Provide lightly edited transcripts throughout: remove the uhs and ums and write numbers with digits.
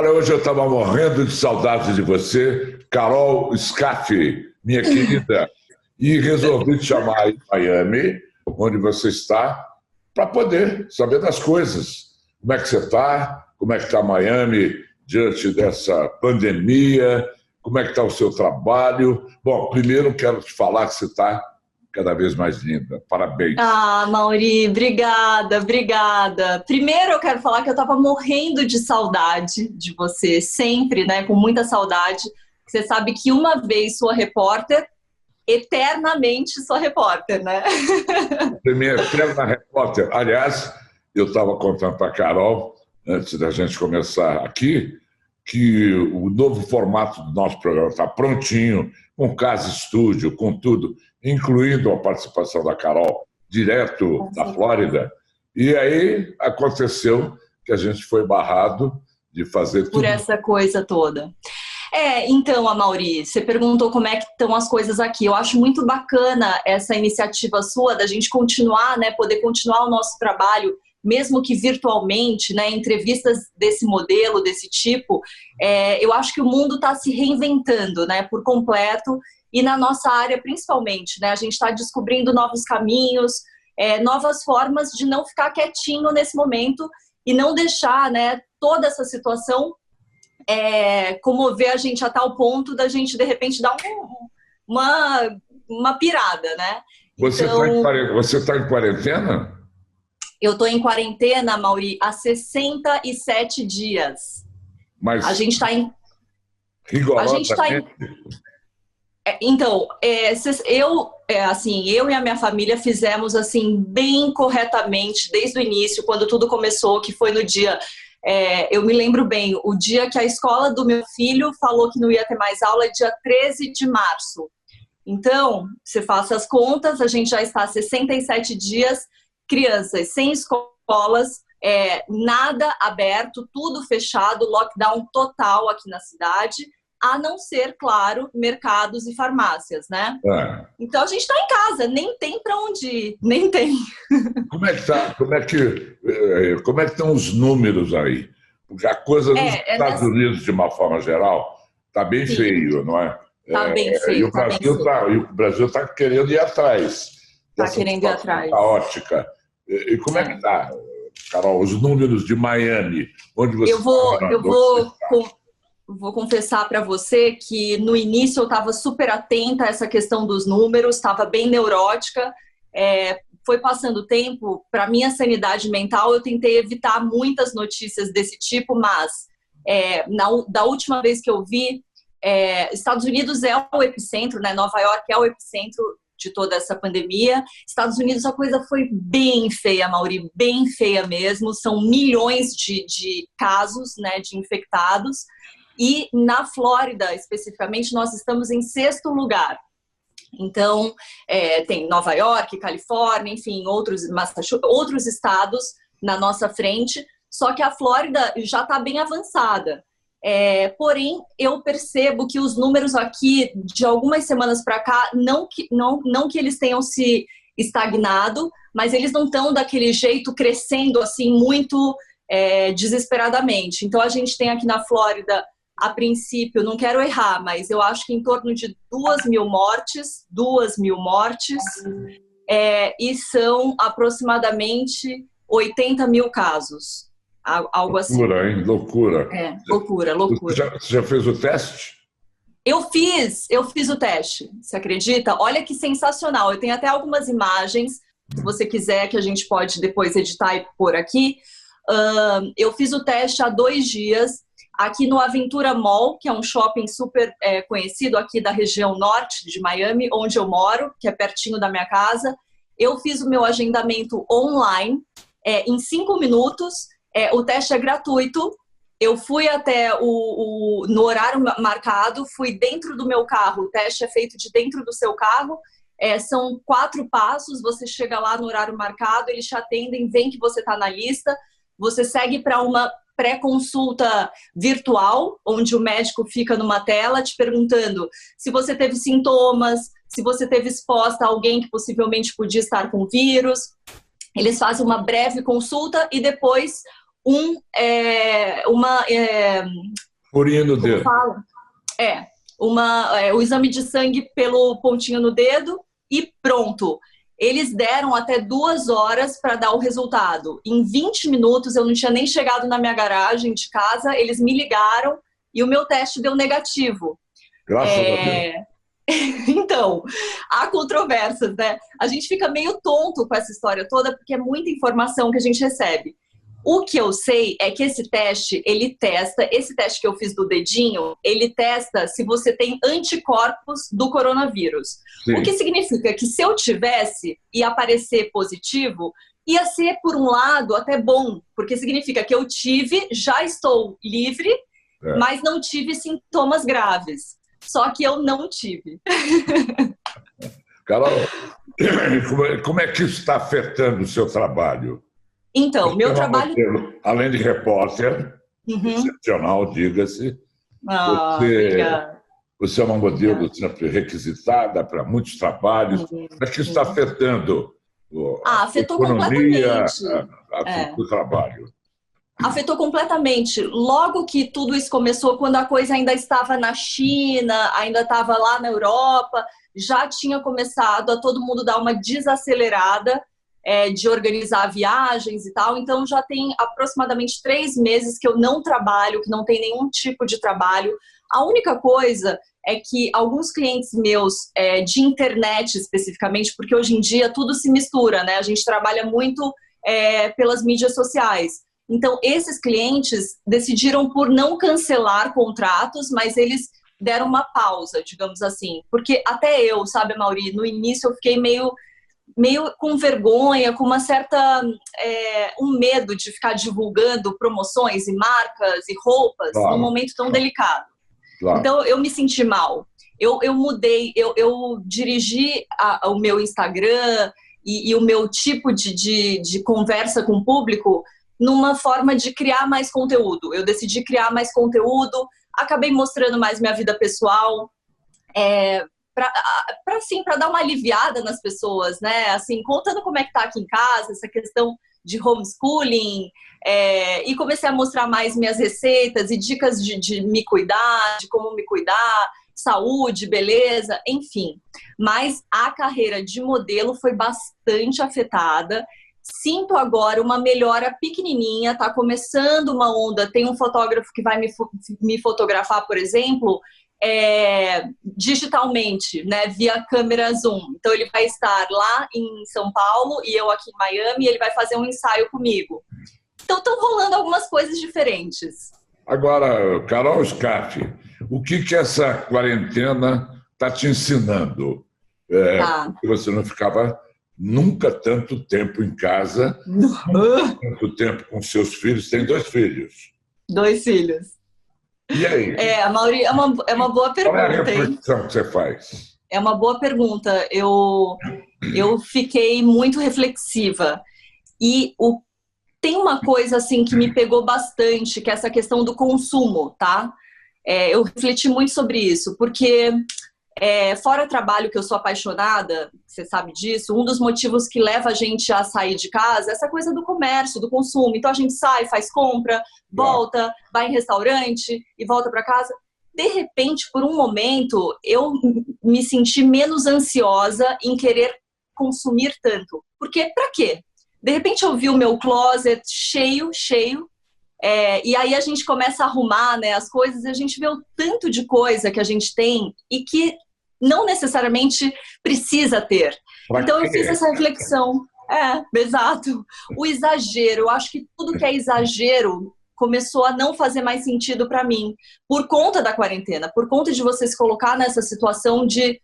Olha, hoje eu estava morrendo de saudade de você, Carol Scaffi, minha querida, e resolvi te chamar aí em Miami, onde você está, para poder saber das coisas. Como é que você está? Como é que está Miami diante dessa pandemia? Como é que está o seu trabalho? Bom, primeiro quero te falar que você está cada vez mais linda. Parabéns. Ah, Mauri, obrigada. Primeiro eu quero falar que eu estava morrendo de saudade de você, sempre, né? Com muita saudade. Você sabe que uma vez sua repórter, eternamente sua repórter, né? Minha eterna repórter. Aliás, eu estava contando para a Carol, antes da gente começar aqui, que o novo formato do nosso programa está prontinho, com casa estúdio, com tudo, incluindo a participação da Carol, direto da Flórida. E aí aconteceu que a gente foi barrado de fazer tudo. Por essa coisa toda. Então, Amaury, você perguntou como é que estão as coisas aqui. Eu acho muito bacana essa iniciativa sua da gente continuar, né, poder continuar o nosso trabalho, mesmo que virtualmente, né, entrevistas desse modelo, desse tipo. Eu acho que o mundo está se reinventando, né, por completo, e na nossa área principalmente, né, a gente está descobrindo novos caminhos, novas formas de não ficar quietinho nesse momento e não deixar, né, toda essa situação comover a gente a tal ponto da gente, de repente, dar uma pirada, né? Você está em quarentena? Eu estou em quarentena, Mauri, há 67 dias. Mas a gente está em... rigorosamente? Então, eu e a minha família fizemos assim bem corretamente desde o início, quando tudo começou, que foi no dia... eu me lembro bem, o dia que a escola do meu filho falou que não ia ter mais aula é dia 13 de março. Então, você faça as contas, a gente já está há 67 dias, crianças sem escolas, nada aberto, tudo fechado, lockdown total aqui na cidade, a não ser, claro, mercados e farmácias, né? Então a gente está em casa, nem tem para onde ir, nem tem. Como é que tá? Como é que estão os números aí? Porque a coisa nos Estados Unidos, de uma forma geral, está bem feio, não é? Está bem feio. E o Brasil está querendo ir atrás. Está querendo ir atrás. Caótica. E como é que está, Carol, os números de Miami? Onde você vou confessar para você que no início eu estava super atenta a essa questão dos números, estava bem neurótica. Foi passando o tempo, para minha sanidade mental, eu tentei evitar muitas notícias desse tipo, mas da última vez que eu vi, Estados Unidos é o epicentro, né? Nova York é o epicentro de toda essa pandemia. Estados Unidos a coisa foi bem feia, Mauri, bem feia mesmo. São milhões de casos, né, de infectados. E na Flórida, especificamente, nós estamos em 6º lugar. Então, tem Nova York, Califórnia, enfim, outros estados na nossa frente, só que a Flórida já está bem avançada. Porém, eu percebo que os números aqui, de algumas semanas para cá, não que eles tenham se estagnado, mas eles não estão daquele jeito crescendo assim muito desesperadamente. Então, a gente tem aqui na Flórida, a princípio, não quero errar, mas eu acho que em torno de 2.000 mortes, e são aproximadamente 80 mil casos, algo assim. Loucura, hein? Loucura. Loucura. Você já fez o teste? Eu fiz o teste, você acredita? Olha que sensacional, eu tenho até algumas imagens, se você quiser, que a gente pode depois editar e pôr aqui. Eu fiz o teste há 2 dias, aqui no Aventura Mall, que é um shopping super conhecido aqui da região norte de Miami, onde eu moro, que é pertinho da minha casa. Eu fiz o meu agendamento online, em 5 minutos, o teste é gratuito. Eu fui até no horário marcado, fui dentro do meu carro, o teste é feito de dentro do seu carro, são 4 passos, você chega lá no horário marcado, eles te atendem, veem que você está na lista, você segue para uma pré-consulta virtual, onde o médico fica numa tela te perguntando se você teve sintomas, se você teve exposta a alguém que possivelmente podia estar com vírus. Eles fazem uma breve consulta e depois Furinho no dedo. Fala? O exame de sangue pelo pontinho no dedo e pronto. Eles deram até 2 horas para dar o resultado. Em 20 minutos, eu não tinha nem chegado na minha garagem de casa, eles me ligaram e o meu teste deu negativo. Graças a Deus. Então, há controvérsias, né? A gente fica meio tonto com essa história toda, porque é muita informação que a gente recebe. O que eu sei é que esse teste que eu fiz do dedinho, ele testa se você tem anticorpos do coronavírus. Sim. O que significa que se eu tivesse e aparecer positivo, ia ser, por um lado, até bom, porque significa que eu tive, já estou livre, mas não tive sintomas graves. Só que eu não tive. Carol, como é que isso está afetando o seu trabalho? Então, meu trabalho... Modelo, além de repórter, excepcional, diga-se, você é uma modelo sempre requisitada para muitos trabalhos. Como é que isso está afetando a afetou economia, completamente. O trabalho? Afetou completamente. Logo que tudo isso começou, quando a coisa ainda estava na China, ainda estava lá na Europa, já tinha começado a todo mundo dar uma desacelerada de organizar viagens e tal. Então já tem aproximadamente 3 meses que eu não trabalho, que não tem nenhum tipo de trabalho. A única coisa é que alguns clientes meus de internet especificamente, porque hoje em dia tudo se mistura, né? A gente trabalha muito pelas mídias sociais. Então, esses clientes decidiram por não cancelar contratos, mas eles deram uma pausa, digamos assim. Porque até eu, sabe, Mauri, no início eu fiquei meio com vergonha, com uma certa... um medo de ficar divulgando promoções e marcas e roupas num momento tão delicado. Claro. Então, eu me senti mal. Eu mudei, eu dirigi o meu Instagram e o meu tipo de conversa com o público numa forma de criar mais conteúdo. Eu decidi criar mais conteúdo, acabei mostrando mais minha vida pessoal, para dar uma aliviada nas pessoas, né? Assim, contando como é que tá aqui em casa, essa questão de homeschooling, e comecei a mostrar mais minhas receitas e dicas de me cuidar, de como me cuidar, saúde, beleza, enfim. Mas a carreira de modelo foi bastante afetada. Sinto agora uma melhora pequenininha, tá começando uma onda, tem um fotógrafo que vai me fotografar, por exemplo, digitalmente, né, via câmera Zoom. Então ele vai estar lá em São Paulo e eu aqui em Miami, e ele vai fazer um ensaio comigo. Então estão rolando algumas coisas diferentes. Agora, Carol Scaff, o que essa quarentena está te ensinando? Que você não ficava nunca tanto tempo em casa, tanto tempo com seus filhos. Tem 2 filhos. 2 filhos. E aí? Mauri, é uma boa pergunta. Qual é a reflexão que você faz? É uma boa pergunta. Eu fiquei muito reflexiva. E tem uma coisa assim que me pegou bastante, que é essa questão do consumo, tá? Eu refleti muito sobre isso, porque... fora trabalho, que eu sou apaixonada, você sabe disso, um dos motivos que leva a gente a sair de casa é essa coisa do comércio, do consumo. Então a gente sai, faz compra, volta, vai em restaurante e volta para casa. De repente, por um momento, eu me senti menos ansiosa em querer consumir tanto. Porque pra quê? De repente eu vi o meu closet cheio, e aí a gente começa a arrumar, né, as coisas, e a gente vê o tanto de coisa que a gente tem e que não necessariamente precisa ter. Então eu fiz essa reflexão. Exato. O exagero, eu acho que tudo que é exagero começou a não fazer mais sentido para mim, por conta da quarentena, por conta de você se colocar nessa situação de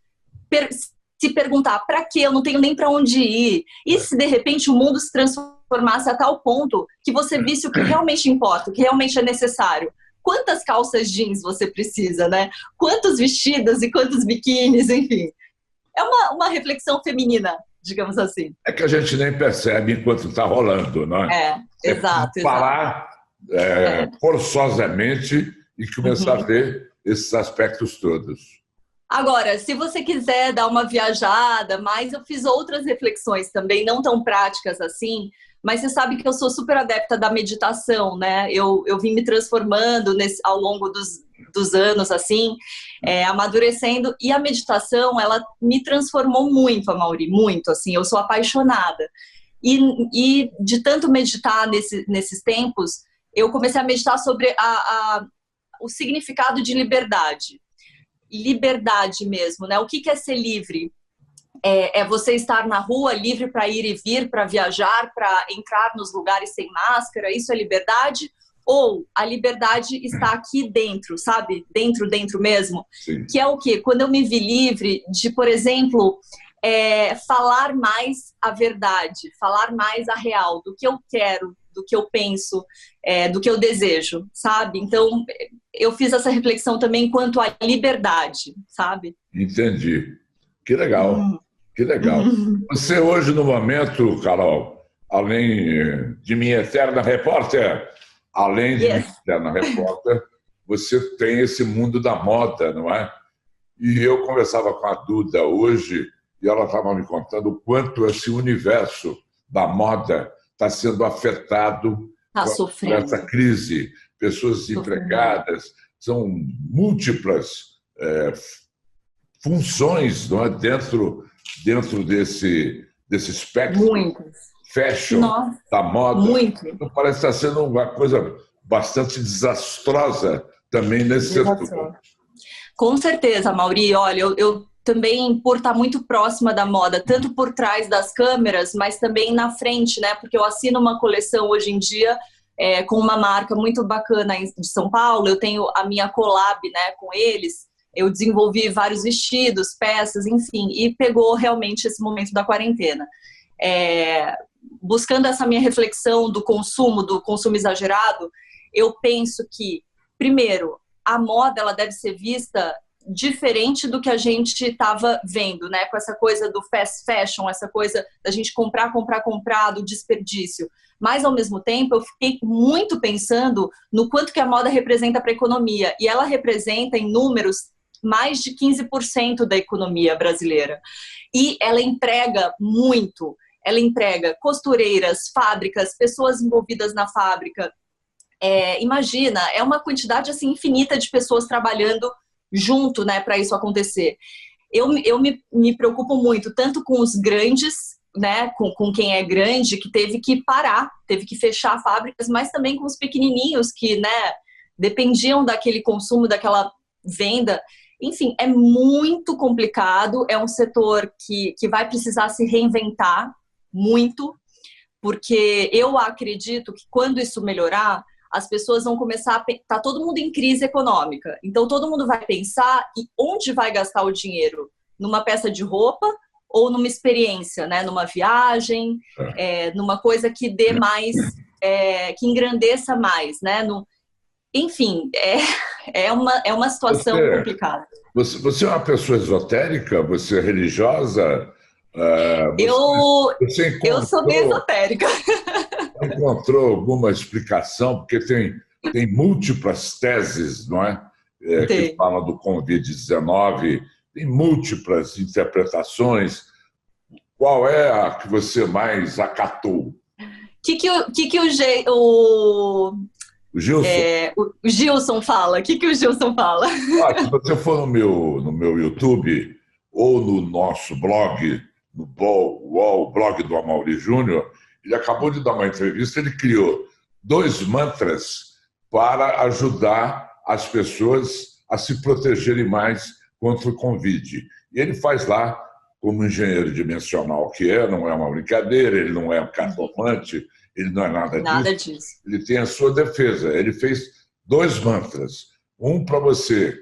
se perguntar, para quê? Eu não tenho nem para onde ir. E se de repente o mundo se transformasse a tal ponto que você visse o que realmente importa, o que realmente é necessário? Quantas calças jeans você precisa, né? Quantos vestidos e quantos biquínis, enfim. É uma reflexão feminina, digamos assim. É que a gente nem percebe enquanto está rolando, não é? Exato. Parar forçosamente e começar a ver esses aspectos todos. Agora, se você quiser dar uma viajada, mas eu fiz outras reflexões também, não tão práticas assim, mas você sabe que eu sou super adepta da meditação, né? Eu vim me transformando ao longo dos anos, assim, amadurecendo, e a meditação, ela me transformou muito, Amaury, muito, assim, eu sou apaixonada. E de tanto meditar nesses tempos, eu comecei a meditar sobre o significado de liberdade. Liberdade mesmo, né? O que é ser livre? É você estar na rua livre para ir e vir, para viajar, para entrar nos lugares sem máscara, isso é liberdade? Ou a liberdade está aqui dentro, sabe? Dentro mesmo. Sim. Que é o quê? Quando eu me vi livre de, por exemplo, falar mais a verdade, falar mais a real, do que eu quero, do que eu penso, do que eu desejo, sabe? Então, eu fiz essa reflexão também quanto à liberdade, sabe? Entendi. Que legal, que legal. Você hoje, no momento, Carol, além de minha eterna repórter, você tem esse mundo da moda, não é? E eu conversava com a Duda hoje e ela estava me contando o quanto esse universo da moda está sendo afetado por essa crise. Pessoas desempregadas, são múltiplas funções, não é? dentro desse espectro fashion da moda. Muito. Então, parece estar sendo uma coisa bastante desastrosa também nesse setor. Com certeza, Amaury. Olha, eu também, por estar muito próxima da moda, tanto por trás das câmeras, mas também na frente, né? Porque eu assino uma coleção hoje em dia com uma marca muito bacana de São Paulo. Eu tenho a minha collab, né, com eles. Eu desenvolvi vários vestidos, peças, enfim, e pegou realmente esse momento da quarentena. Buscando essa minha reflexão do consumo exagerado, eu penso que, primeiro, a moda ela deve ser vista diferente do que a gente estava vendo, né? Com essa coisa do fast fashion, essa coisa da gente comprar, do desperdício. Mas, ao mesmo tempo, eu fiquei muito pensando no quanto que a moda representa para a economia. E ela representa, em números, mais de 15% da economia brasileira. E ela emprega muito. Ela emprega costureiras, fábricas, pessoas envolvidas na fábrica. Imagina, é uma quantidade assim, infinita de pessoas trabalhando junto, né, para isso acontecer. Eu me preocupo muito, tanto com os grandes, né, com quem é grande, que teve que parar, teve que fechar fábricas, mas também com os pequenininhos que, né, dependiam daquele consumo, daquela venda. Enfim, é muito complicado, é um setor que vai precisar se reinventar muito, porque eu acredito que quando isso melhorar, as pessoas vão começar tá todo mundo em crise econômica. Então, todo mundo vai pensar em onde vai gastar o dinheiro. Numa peça de roupa ou numa experiência, né? Numa viagem, numa coisa que dê mais, que engrandeça mais, né? Enfim, é uma situação complicada. Você é uma pessoa esotérica? Você é religiosa? Eu sou bem esotérica. Encontrou alguma explicação? Porque tem múltiplas teses, não é? Que falam do Covid-19, tem múltiplas interpretações. Qual é a que você mais acatou? O Gilson fala? O que o Gilson fala? Se você for no meu YouTube ou no nosso blog, no blog do Amaury Júnior, ele acabou de dar uma entrevista, ele criou 2 mantras para ajudar as pessoas a se protegerem mais contra o Covid. E ele faz lá, como engenheiro dimensional que não é uma brincadeira, ele não é um cartomante, ele não é nada disso. Ele tem a sua defesa. Ele fez 2 mantras. Um para você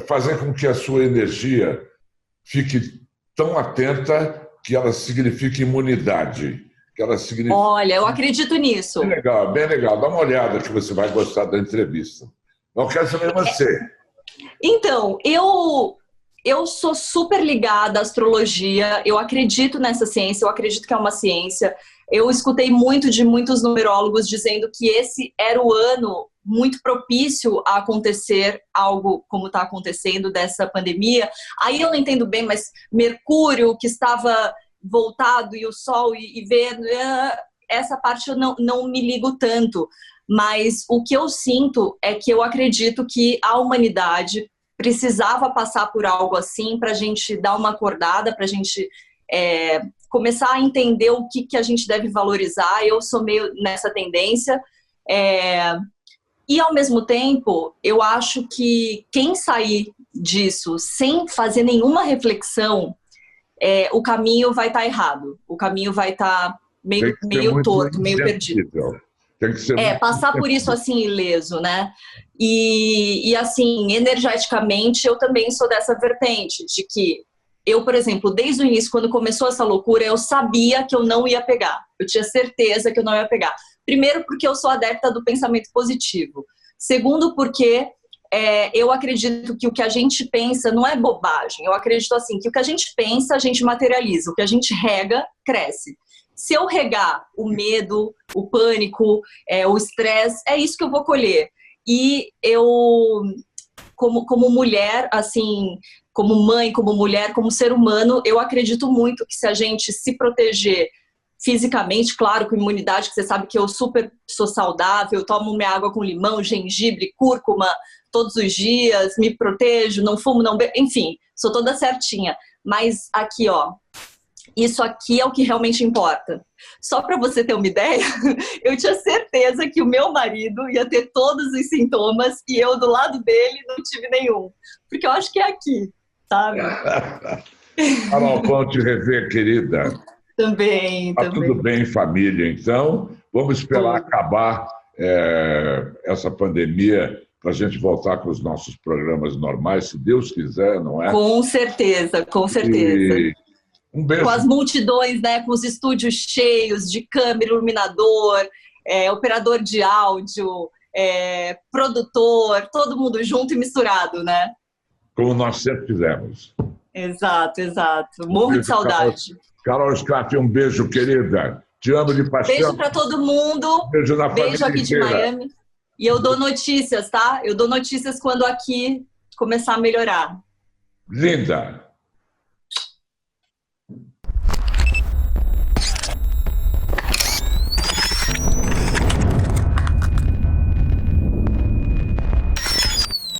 fazer com que a sua energia fique tão atenta que ela signifique imunidade. Olha, eu acredito nisso. Bem legal. Dá uma olhada que você vai gostar da entrevista. Eu quero saber você. Então, eu sou super ligada à astrologia, eu acredito nessa ciência, eu acredito que é uma ciência. Eu escutei muito de muitos numerólogos dizendo que esse era o ano muito propício a acontecer algo como está acontecendo dessa pandemia. Aí eu não entendo bem, mas Mercúrio, que estava voltado e o sol e ver, essa parte eu não me ligo tanto. Mas o que eu sinto é que eu acredito que a humanidade precisava passar por algo assim para a gente dar uma acordada, para a gente começar a entender o que a gente deve valorizar. Eu sou meio nessa tendência. E, ao mesmo tempo, eu acho que quem sair disso sem fazer nenhuma reflexão, o caminho vai estar errado. O caminho vai estar meio torto, meio perdido. Tem que ser passar por isso assim ileso, né? E assim, energeticamente, eu também sou dessa vertente, de que eu, por exemplo, desde o início, quando começou essa loucura, eu sabia que eu não ia pegar. Eu tinha certeza que eu não ia pegar. Primeiro, porque eu sou adepta do pensamento positivo. Segundo, porque eu acredito que o que a gente pensa não é bobagem. Eu acredito assim, que o que a gente pensa, a gente materializa. O que a gente rega, cresce. Se eu regar o medo, o pânico, o estresse, é isso que eu vou colher. E eu, como mulher, assim, como mãe, como mulher, como ser humano, eu acredito muito que se a gente se proteger fisicamente, claro, com imunidade, que você sabe que eu super sou saudável, tomo minha água com limão, gengibre, cúrcuma todos os dias, me protejo, não fumo, não bebo, enfim, sou toda certinha. Mas aqui, ó, isso aqui é o que realmente importa. Só para você ter uma ideia, eu tinha certeza que o meu marido ia ter todos os sintomas e eu do lado dele não tive nenhum. Porque eu acho que é aqui, sabe? Carol, bom te rever, querida. Também. Tudo bem, família, então. Vamos esperar acabar essa pandemia para a gente voltar com os nossos programas normais, se Deus quiser, não é? Com certeza, com certeza. E um beijo. Com as multidões, né? Com os estúdios cheios de câmera, iluminador, operador de áudio, produtor, todo mundo junto e misturado, né? Como nós sempre fizemos. Exato. Morro de saudade. Carol Scaff, um beijo, querida. Te amo de paixão. Beijo para todo mundo. Beijo na família Beijo aqui inteira. de Miami. E eu dou notícias, tá? Eu dou notícias quando aqui começar a melhorar. Linda.